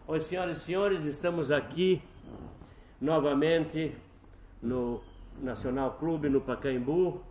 Oi, senhoras e senhores, estamos aqui novamente no Nacional Clube, no Pacaembu,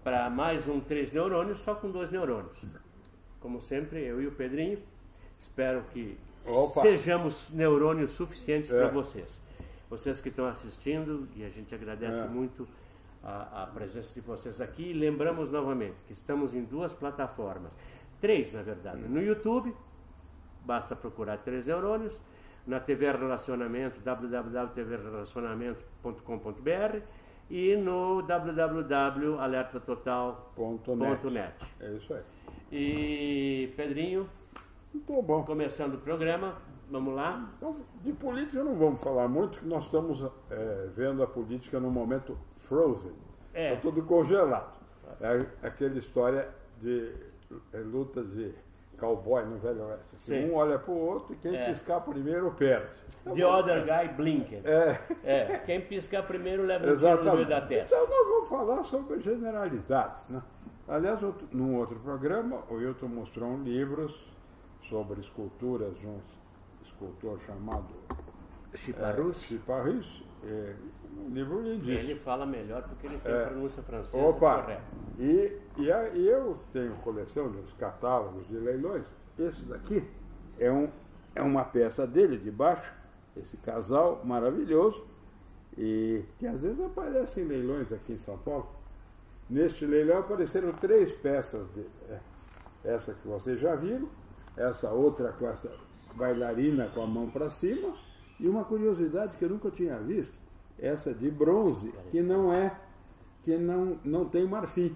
para mais um 3 Neurônios, só com 2 neurônios. Como sempre, eu e o Pedrinho. Espero que sejamos neurônios suficientes para vocês. Vocês que estão assistindo, e a gente agradece muito a presença de vocês aqui. E lembramos novamente que estamos em 2 plataformas, 3 na verdade. No YouTube, basta procurar 3 Neurônios, na TV Relacionamento, www.tvrelacionamento.com.br e no www.alertatotal.net. É isso aí. E Pedrinho, muito bom. Começando o programa, vamos lá. Então, de política não vamos falar muito, que nós estamos vendo a política no momento frozen. Está tudo congelado. É aquela história de luta de cowboy no Velho Oeste. Assim, um olha para o outro e quem piscar primeiro perde. The other guy blinking. Quem piscar primeiro leva um tiro no meio da testa. Então nós vamos falar sobre generalidades, né? Aliás, num outro programa, o Hilton mostrou livros sobre esculturas de um escultor chamado Chiparrus, um livro lindíssimo. Ele fala melhor porque ele tem pronúncia francesa correta. E eu tenho coleção de catálogos de leilões. Esse daqui é uma peça dele de baixo, esse casal maravilhoso, e que às vezes aparece em leilões aqui em São Paulo. Neste leilão apareceram 3 peças dele. Essa que vocês já viram, essa outra com essa bailarina com a mão para cima, e uma curiosidade que eu nunca tinha visto, essa de bronze, que não tem marfim.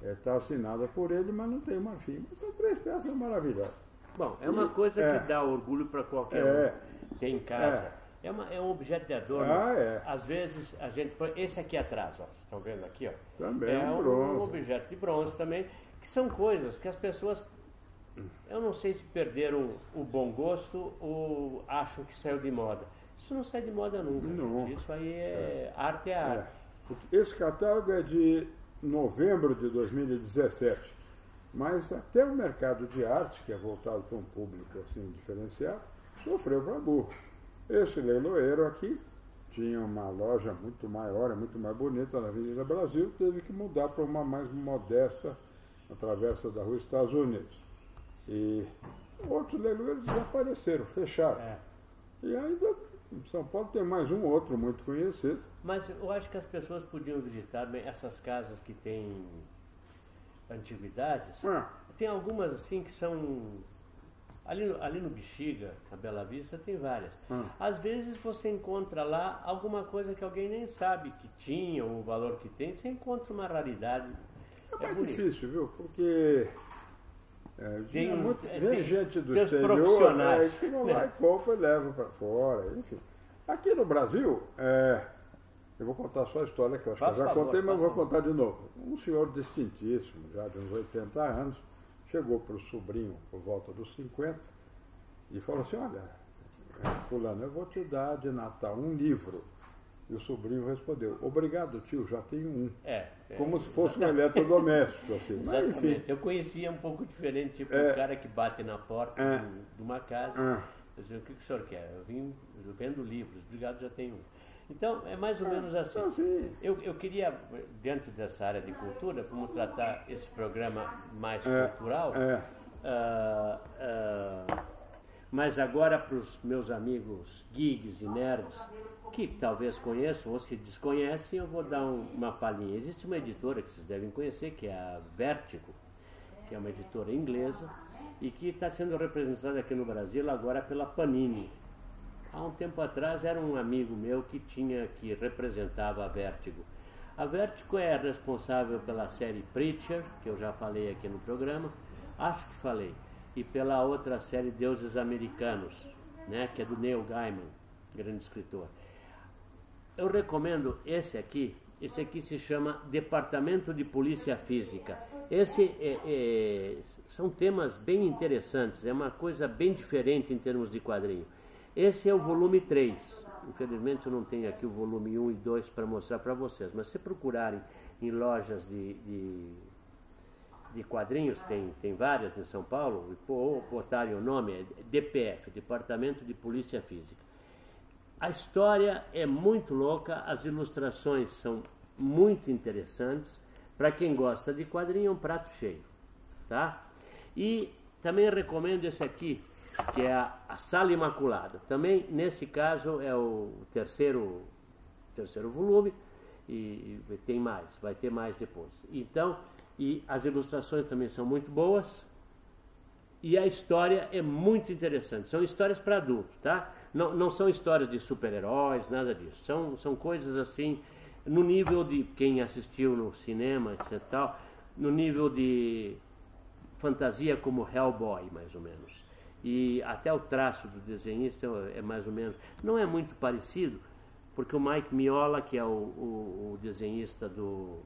Está assinada por ele, mas não tem marfim. Mas são 3 peças maravilhosas. Bom, é uma coisa que dá orgulho para qualquer um ter em casa. É um objeto de adorno. Às vezes a gente... Esse aqui atrás, ó, estão vendo aqui? Ó, também é bronze. Um objeto de bronze também, que são coisas que as pessoas... Eu não sei se perderam o bom gosto ou acham que saiu de moda. Isso não sai de moda nunca. Não. Isso aí arte é arte. Esse catálogo é de novembro de 2017. Mas até o mercado de arte, que é voltado para um público assim diferenciado, sofreu para burro. Esse leiloeiro aqui tinha uma loja muito maior, muito mais bonita na Avenida Brasil, teve que mudar para uma mais modesta na travessa da Rua Estados Unidos. E outros leiloeiros desapareceram, fecharam. E ainda em São Paulo tem mais um outro muito conhecido. Mas eu acho que as pessoas podiam visitar bem essas casas que têm antiguidades. Tem algumas assim que são... Ali no Bexiga, na Bela Vista, tem várias. Às vezes você encontra lá alguma coisa que alguém nem sabe que tinha, ou o valor que tem, você encontra uma raridade. É mais difícil, viu? Porque vem gente do exterior que não vai, compra e leva para fora, enfim. Aqui no Brasil, eu vou contar só a história que eu acho que eu já contei, mas vou contar de novo. Um senhor distintíssimo, já de uns 80 anos, chegou para o sobrinho por volta dos 50 e falou assim, olha, fulano, eu vou te dar de Natal um livro. E o sobrinho respondeu, obrigado tio, já tenho um. Como se fosse um eletrodoméstico. Assim. Exatamente. Mas, enfim. Eu conhecia um pouco diferente, tipo o cara que bate na porta de uma casa. Eu dizia, o que o senhor quer? Eu vendo livros, obrigado, já tenho um. Então, é mais ou menos assim. Eu queria, dentro dessa área de cultura, como tratar esse programa mais cultural, mas agora para os meus amigos geeks e nerds, que talvez conheçam ou se desconhecem, eu vou dar uma palhinha. Existe uma editora que vocês devem conhecer, que é a Vertigo, que é uma editora inglesa, e que está sendo representada aqui no Brasil agora pela Panini. Há um tempo atrás era um amigo meu que representava a Vertigo. A Vertigo é responsável pela série Preacher, que eu já falei aqui no programa, acho que falei, e pela outra série Deuses Americanos, né, que é do Neil Gaiman, grande escritor. Eu recomendo esse aqui se chama Departamento de Polícia Física. São temas bem interessantes, é uma coisa bem diferente em termos de quadrinho. Esse é o volume 3. Infelizmente eu não tenho aqui o volume 1 e 2 para mostrar para vocês, mas se procurarem em lojas de de quadrinhos, tem várias em São Paulo, e botaram o nome, é DPF, Departamento de Polícia Física. A história é muito louca, as ilustrações são muito interessantes. Para quem gosta de quadrinho, é um prato cheio, tá? E também recomendo esse aqui, que é a Sala Imaculada. Também, nesse caso, é o terceiro volume, e tem mais, vai ter mais depois. Então, e as ilustrações também são muito boas, e a história é muito interessante. São histórias para adultos, tá? Não são histórias de super-heróis, nada disso. São coisas assim, no nível de quem assistiu no cinema, etc. Tal, no nível de fantasia como Hellboy, mais ou menos. E até o traço do desenhista é mais ou menos... Não é muito parecido, porque o Mike Mignola, que é o desenhista do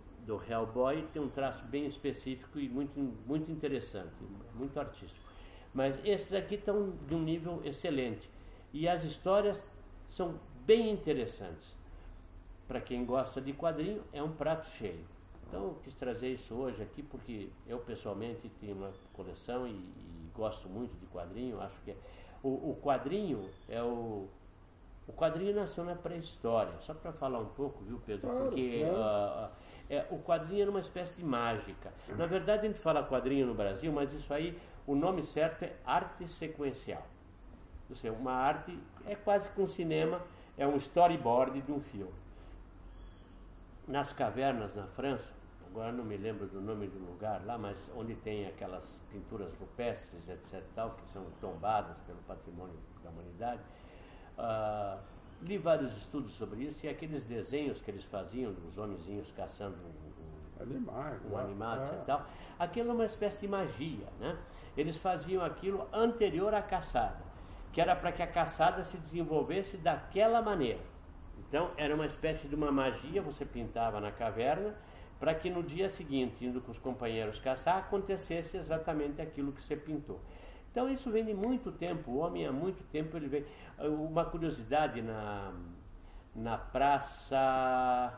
Hellboy, tem um traço bem específico e muito interessante, muito artístico. Mas esses aqui estão de um nível excelente. E as histórias são bem interessantes. Para quem gosta de quadrinho, é um prato cheio. Então eu quis trazer isso hoje aqui porque eu pessoalmente tenho uma coleção e gosto muito de quadrinho. Acho que o quadrinho é o quadrinho nasceu na pré-história. Só para falar um pouco, viu, Pedro? Porque o quadrinho era uma espécie de mágica. Na verdade a gente fala quadrinho no Brasil, mas isso aí, o nome certo é arte sequencial. Ou seja, uma arte é quase que um cinema, é um storyboard de um filme. Nas cavernas na França, agora não me lembro do nome do lugar lá, mas onde tem aquelas pinturas rupestres, etc., tal, que são tombadas pelo patrimônio da humanidade, li vários estudos sobre isso, e aqueles desenhos que eles faziam dos homenzinhos caçando um animal, etc., tal, aquilo é uma espécie de magia, né? Eles faziam aquilo anterior à caçada, que era para que a caçada se desenvolvesse daquela maneira. Então, era uma espécie de uma magia, você pintava na caverna, para que no dia seguinte, indo com os companheiros caçar, acontecesse exatamente aquilo que você pintou. Então, isso vem de muito tempo, o homem há muito tempo, ele vem... Uma curiosidade na Praça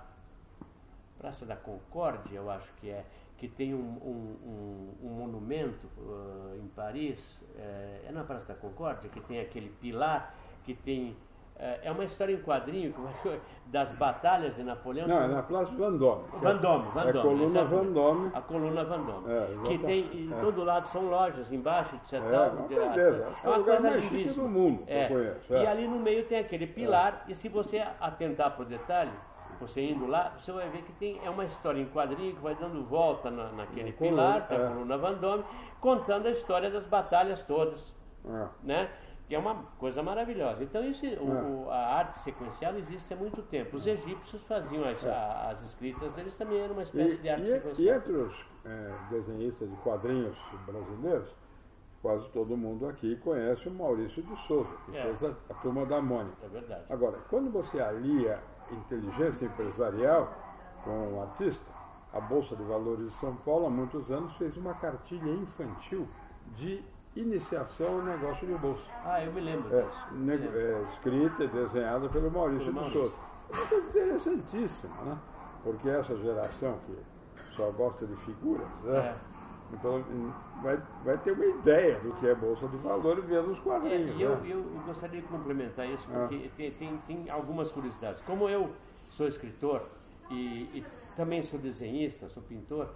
da Concórdia, eu acho que é, que tem um monumento em Paris, é na Praça da Concórdia, que tem aquele pilar, que tem... É uma história em quadrinho das batalhas de Napoleão. Não, é na Praça Vendôme. Vendôme. É a coluna Vendôme. A coluna Vendôme. Que tem, em todo lado são lojas, embaixo, etc. Uma beleza. Acho que é o lugar mais chique do mundo que eu conheço. E ali no meio tem aquele pilar, e se você atentar para o detalhe, você indo lá, você vai ver que é uma história em quadrinho que vai dando volta naquele pilar, que é a coluna Vendôme, contando a história das batalhas todas. Né? Que é uma coisa maravilhosa. Então, a arte sequencial existe há muito tempo. Os egípcios faziam as escritas deles, também era uma espécie de arte sequencial. E entre os desenhistas de quadrinhos brasileiros, quase todo mundo aqui conhece o Maurício de Souza, que fez a Turma da Mônica. É verdade. Agora, quando você alia inteligência empresarial com o artista, a Bolsa de Valores de São Paulo, há muitos anos, fez uma cartilha infantil de iniciação ao negócio de bolsa. Eu me lembro disso. Escrita e desenhada pelo Maurício de Souza. É uma coisa interessantíssima, né? Porque essa geração que só gosta de figuras, né? Então, vai ter uma ideia do que é Bolsa de Valores vendo os quadrinhos. Eu gostaria de complementar isso, porque tem algumas curiosidades. Como eu sou escritor e também sou desenhista, sou pintor,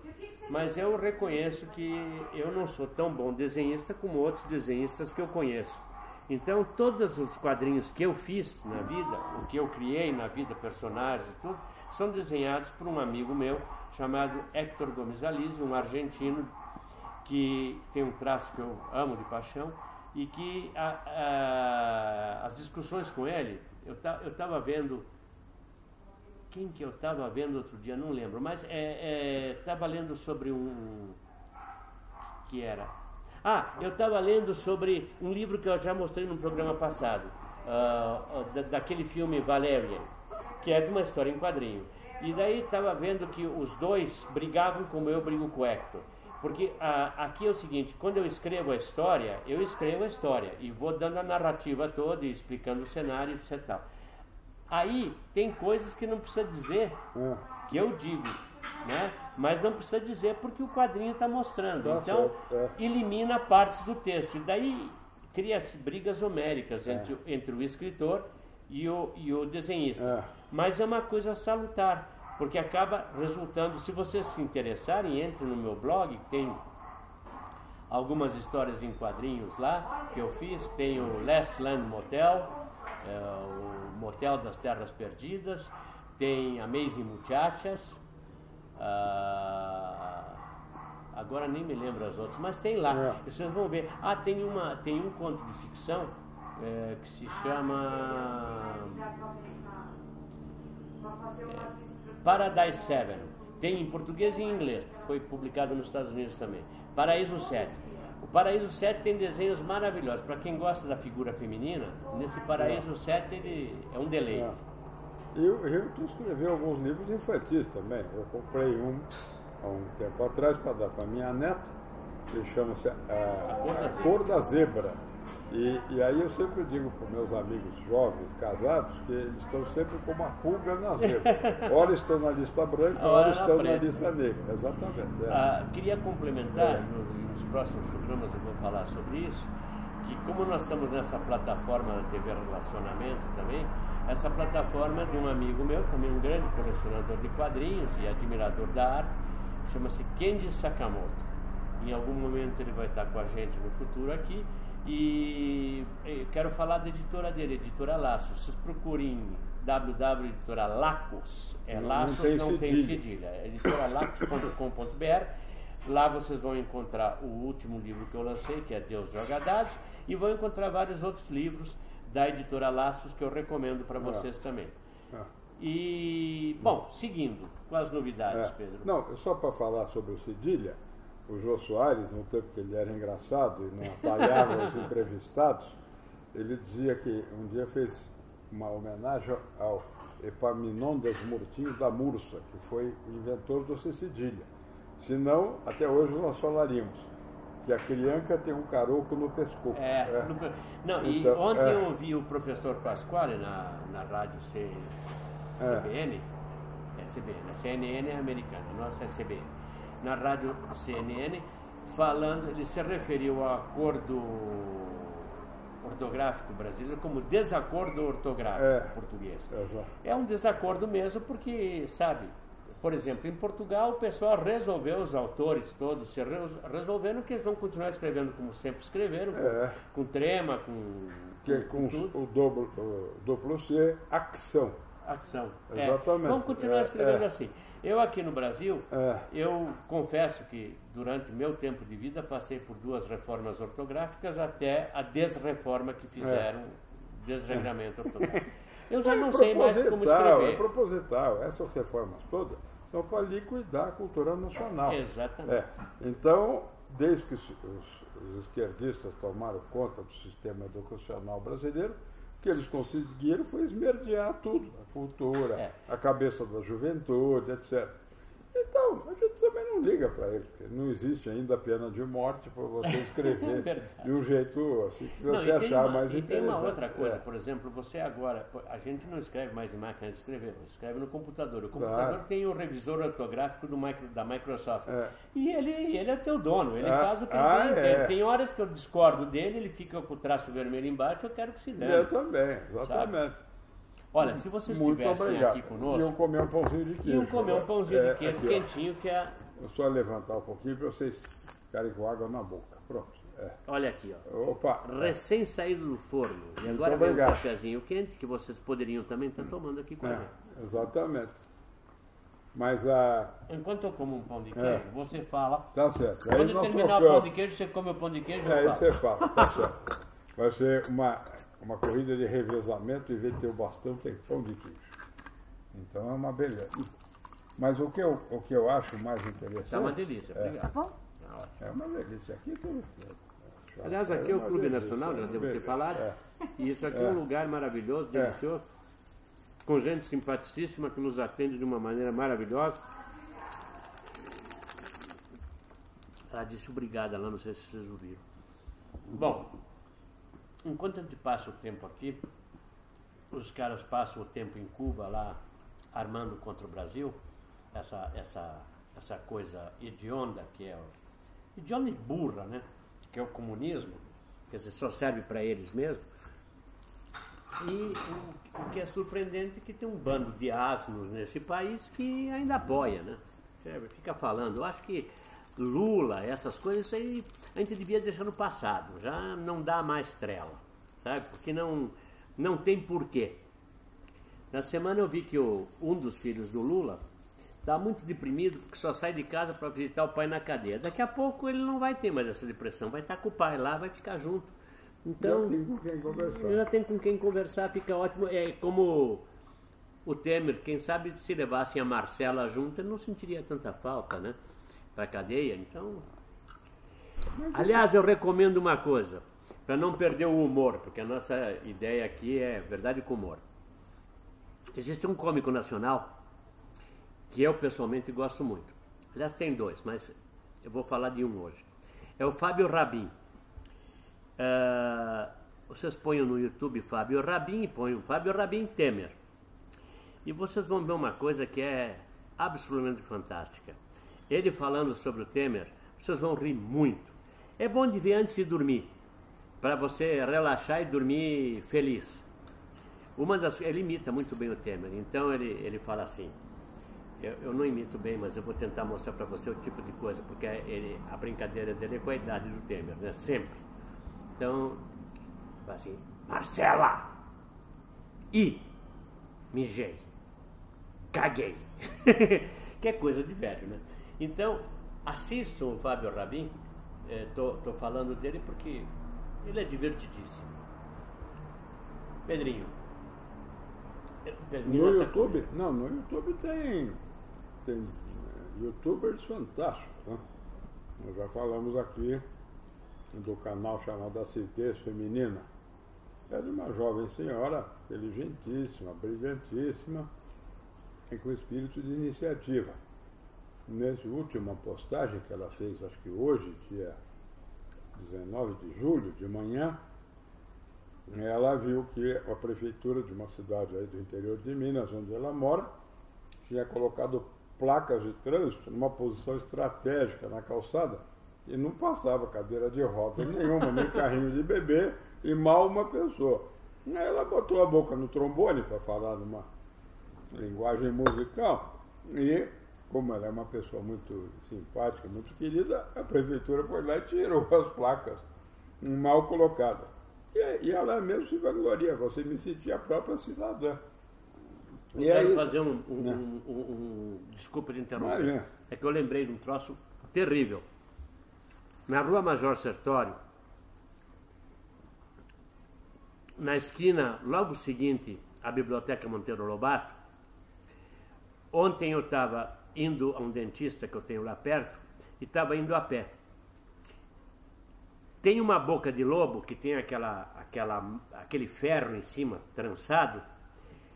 mas eu reconheço que eu não sou tão bom desenhista como outros desenhistas que eu conheço. Então, todos os quadrinhos que eu fiz na vida, o que eu criei na vida, personagens e tudo, são desenhados por um amigo meu chamado Héctor Gomes Alize, um argentino que tem um traço que eu amo de paixão, e que as discussões com ele, eu estava vendo... Quem que eu estava vendo outro dia, não lembro, mas estava lendo sobre que era? Eu estava lendo sobre um livro que eu já mostrei no programa passado, daquele filme Valerian, que é de uma história em quadrinho. E daí estava vendo que os dois brigavam como eu brigo com o Hector. Porque aqui é o seguinte, quando eu escrevo a história e vou dando a narrativa toda e explicando o cenário, etc. Aí tem coisas que não precisa dizer, que eu digo. né? Mas não precisa dizer porque o quadrinho está mostrando. Tá Então, certo, elimina partes do texto. E daí cria-se brigas homéricas entre o escritor e o desenhista. Mas é uma coisa salutar, porque acaba resultando, se vocês se interessarem, entre no meu blog, tem algumas histórias em quadrinhos lá que eu fiz. Tem o Last Land Motel, o Motel das Terras Perdidas, tem Amazing Muchachas, agora nem me lembro as outras, mas tem lá, vocês vão ver. Tem um conto de ficção que se chama Paradise 7, tem em português e em inglês, foi publicado nos Estados Unidos também. Paraíso 7. O Paraíso 7 tem desenhos maravilhosos. Para quem gosta da figura feminina, nesse Paraíso 7 ele é um deleite. Eu escrevi alguns livros infantis também. Eu comprei um há um tempo atrás para dar para minha neta, que chama-se A Cor da Zebra. E aí eu sempre digo para meus amigos jovens, casados, que eles estão sempre com uma pulga na zebra. Ora estão na lista branca, ora estão na lista negra. Exatamente. Queria complementar, nos próximos programas eu vou falar sobre isso, que como nós estamos nessa plataforma da TV Relacionamento também, essa plataforma é de um amigo meu, também um grande colecionador de quadrinhos e admirador da arte, chama-se Kenji Sakamoto. Em algum momento ele vai estar com a gente no futuro aqui. E eu quero falar da editora dele, Editora Laços. Vocês procurem www.editoralacos, Laços não tem cedilha, editoralacos.com.br. Lá vocês vão encontrar o último livro que eu lancei, que é Deus Joga Dados, e vão encontrar vários outros livros da Editora Laços que eu recomendo para vocês também. E, bom, seguindo com as novidades, Pedro. Não, só para falar sobre o Cedilha, o Jô Soares, no tempo que ele era engraçado e não atalhava os entrevistados, ele dizia que um dia fez uma homenagem ao Epaminondas Murtinho da Mursa, que foi o inventor do cedilha. Senão, até hoje nós falaríamos que a criança tem um caroco no pescoço. Não, e então, ontem eu ouvi o professor Pasquale na rádio CBN, CBN, a CNN é americana, a nossa é CBN. Na rádio CNN, falando, ele se referiu ao acordo ortográfico brasileiro como desacordo ortográfico português. É um desacordo mesmo porque, sabe, por exemplo, em Portugal o pessoal resolveu, os autores todos se resolveram que eles vão continuar escrevendo como sempre escreveram, com trema, com tudo. O duplo C, acção. Exatamente. Vamos continuar escrevendo assim. Eu aqui no Brasil, eu confesso que durante meu tempo de vida passei por 2 reformas ortográficas até a desreforma que fizeram, desregramento ortográfico. Eu já não sei mais como escrever. É proposital. Essas reformas todas são para liquidar a cultura nacional. Exatamente. Então, desde que os esquerdistas tomaram conta do sistema educacional brasileiro, o que eles conseguiram foi esmerdear tudo, a cultura, a cabeça da juventude, etc. Então, a gente também não liga para eles, porque não existe ainda a pena de morte para você escrever de um jeito assim que você achar mais interessante. E tem uma outra coisa, por exemplo, você agora, a gente não escreve mais em máquina de escrever, você escreve no computador. O computador tem o revisor ortográfico da Microsoft. E ele é teu dono, ele faz o que ele tem. Tem horas que eu discordo dele, ele fica com o traço vermelho embaixo, eu quero que se dê. Eu também, exatamente. Sabe? Olha, se vocês estivessem aqui conosco... Iam comer um pãozinho de queijo. Iam comer um pãozinho de queijo quentinho, que é... Eu só levantar um pouquinho para vocês ficarem com água na boca. Pronto. Olha aqui, ó. Opa! Recém saído do forno. E agora vem um cafezinho quente, que vocês poderiam também estar tomando aqui com a gente. Exatamente. Mas enquanto eu como um pão de queijo, você fala... Tá certo. Quando eu terminar o pão de queijo, você come o pão de queijo, aí você fala, tá certo. Vai ser uma corrida de revezamento e ver ter o bastão tem pão de queijo. Então é uma beleza. Mas o que eu acho mais interessante... Tá uma delícia, obrigado. É uma delícia. Aqui tudo. Aliás, aqui é o Clube Nacional, já devo ter falado. E isso aqui é um lugar maravilhoso, delicioso, com gente simpaticíssima que nos atende de uma maneira maravilhosa. Ela disse obrigada lá, não sei se vocês ouviram. Bom, enquanto a gente passa o tempo aqui, os caras passam o tempo em Cuba lá, armando contra o Brasil, essa coisa hedionda, que é hedionda e burra, né? Que é o comunismo, quer dizer, só serve para eles mesmo. E o que é surpreendente é que tem um bando de asnos nesse país que ainda apoia, né? Fica falando. Eu acho que Lula, essas coisas, isso aí a gente devia deixar no passado. Já não dá mais trela, sabe? Porque não tem porquê. Na semana eu vi que um dos filhos do Lula está muito deprimido porque só sai de casa para visitar o pai na cadeia. Daqui a pouco ele não vai ter mais essa depressão, vai estar com o pai lá, vai ficar junto. Então, já tem com quem conversar. Já tem com quem conversar, fica ótimo. É como o Temer, quem sabe se levassem a Marcela junto, ele não sentiria tanta falta, né? Para a cadeia, então... Aliás, eu recomendo uma coisa, para não perder o humor, porque a nossa ideia aqui é verdade com humor. Existe um cômico nacional que eu pessoalmente gosto muito. Aliás, tem dois, mas eu vou falar de um hoje. É o Fábio Rabin. Vocês ponham no YouTube Fábio Rabin e ponham Fábio Rabin Temer. E vocês vão ver uma coisa que é absolutamente fantástica. Ele falando sobre o Temer, vocês vão rir muito. É bom de ver antes de dormir, para você relaxar e dormir feliz. Ele imita muito bem o Temer, então ele fala assim, eu não imito bem, mas eu vou tentar mostrar para você o tipo de coisa, porque a brincadeira dele é com a idade do Temer, né? Sempre. Então, assim, Marcela! Mijei. Caguei. Que é coisa de velho, né? Então, assistam o Fábio Rabin. Tô falando dele porque ele é divertidíssimo. Pedrinho. No YouTube? Não, no YouTube tem youtubers fantásticos, né? Nós já falamos aqui do canal chamado Acidez Feminina. É de uma jovem senhora inteligentíssima, brilhantíssima e com espírito de iniciativa. Nessa última postagem que ela fez, acho que hoje, dia 19 de julho, de manhã, ela viu que a prefeitura de uma cidade aí do interior de Minas, onde ela mora, tinha colocado placas de trânsito numa posição estratégica na calçada e não passava cadeira de roda nenhuma, nem carrinho de bebê e mal uma pessoa. Aí ela botou a boca no trombone para falar numa linguagem musical e, como ela é uma pessoa muito simpática, muito querida, a prefeitura foi lá e tirou as placas mal colocadas. E ela mesmo se vangloria, você me sentia a própria cidadã. Eu quero fazer desculpa de interromper. É que eu lembrei de um troço terrível. Na Rua Major Sertório, na esquina, logo seguinte à Biblioteca Monteiro Lobato, ontem eu estava indo a um dentista que eu tenho lá perto e estava indo a pé. Tem uma boca de lobo que tem aquele ferro em cima, trançado,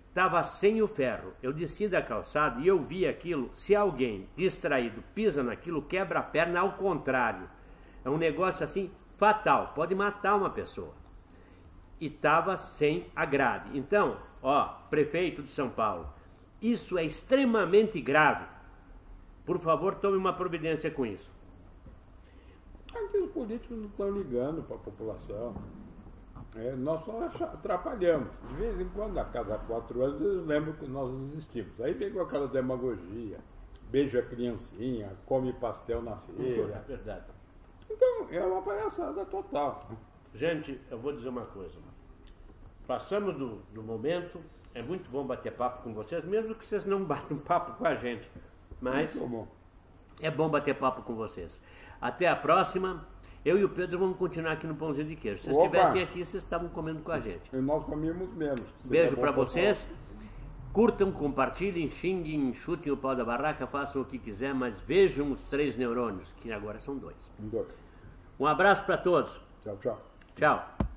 estava sem o ferro. Eu desci da calçada e eu vi aquilo. Se alguém distraído pisa naquilo, quebra a perna, ao contrário. É um negócio assim fatal, pode matar uma pessoa. E estava sem a grade. Então, prefeito de São Paulo, isso é extremamente grave. Por favor, tome uma providência com isso. Aqui os políticos não estão ligando para a população. Nós só atrapalhamos. De vez em quando, a cada 4 anos, eles lembram que nós existimos. Aí vem com aquela demagogia, beija a criancinha, come pastel na feira. É verdade. Então, é uma palhaçada total. Gente, eu vou dizer uma coisa. Passamos do momento, é muito bom bater papo com vocês, mesmo que vocês não batam papo com a gente. Mas é bom bater papo com vocês. Até a próxima. Eu e o Pedro vamos continuar aqui no Pãozinho de Queijo. Se vocês estivessem aqui, vocês estavam comendo com a gente. E nós comíamos menos. Beijo para vocês. Curtam, compartilhem, xinguem, chutem o pau da barraca, façam o que quiser, mas vejam os 3 neurônios, que agora são 2. Um abraço para todos. Tchau, tchau. Tchau.